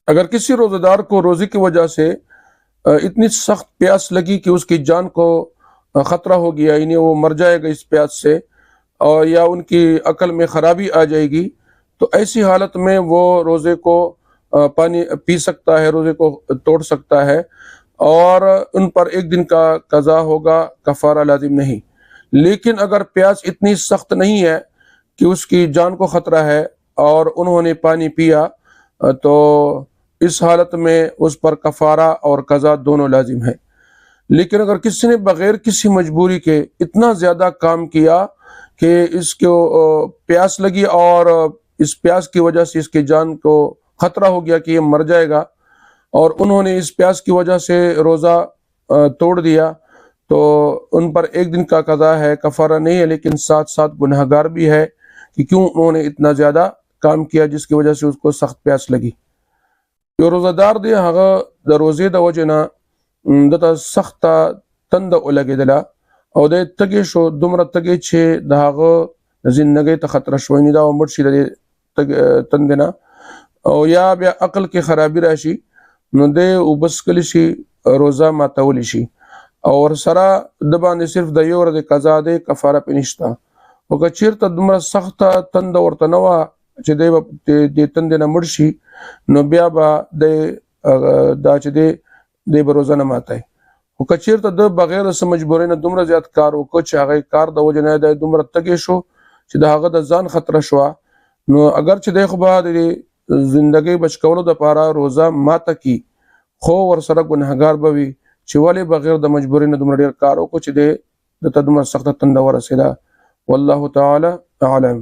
اگر کسی روزہ دار کو روزے کی وجہ سے اتنی سخت پیاس لگی کہ اس کی جان کو خطرہ ہو گیا، یعنی وہ مر جائے گا اس پیاس سے، اور یا ان کی عقل میں خرابی آ جائے گی، تو ایسی حالت میں وہ روزے کو پانی پی سکتا ہے، روزے کو توڑ سکتا ہے، اور ان پر ایک دن کا قضا ہوگا، کفارہ لازم نہیں۔ لیکن اگر پیاس اتنی سخت نہیں ہے کہ اس کی جان کو خطرہ ہے اور انہوں نے پانی پیا، تو اس حالت میں اس پر کفارہ اور قضا دونوں لازم ہے۔ لیکن اگر کسی نے بغیر کسی مجبوری کے اتنا زیادہ کام کیا کہ اس کو پیاس لگی اور اس پیاس کی وجہ سے اس کی جان کو خطرہ ہو گیا کہ یہ مر جائے گا، اور انہوں نے اس پیاس کی وجہ سے روزہ توڑ دیا، تو ان پر ایک دن کا قضا ہے، کفارہ نہیں ہے، لیکن ساتھ ساتھ گناہ گار بھی ہے کہ کیوں انہوں نے اتنا زیادہ کام کیا جس کی وجہ سے اس کو سخت پیاس لگی۔ یو روزہ دار دی هغه د روزې د وجې نه دته سخته تنده ولګېدله او د تږی شو، دومره تږی چې د هغه زندګۍ ته خطره شو، یعنې دا مړ شي د دې تندې نه، او یا بیا عقل کې خرابي راشي، نو دی اوبه څښلی شي، روزه ماتولی شي، او ورسره د باندې صرف د یو ورځې قضا دی، کفاره پرې نشته. خو که چېرته دومره سخته تنده ورته نه وه چې دی به د تندې نه مړ شي، نو بیا به دا چې دی به روزه نه ماتوي. خو که چېرته د بغیر د څه مجبورۍ نه دومره زیات کار وکړه چې هغه کار د وجې نه دی دومره تږی شو چې د هغه د ځان خطره شوه، نو اگر چې دی خو به د زندګۍ بچ کولو دپاره روزه ماته کي، خو ورسره ګنهګار به وي چې ولې بغیر د مجبورۍ نه دومره ډېر کار وکړو چې دی دته دومره سخته تنده ورسېده. والله تعالی اعلم.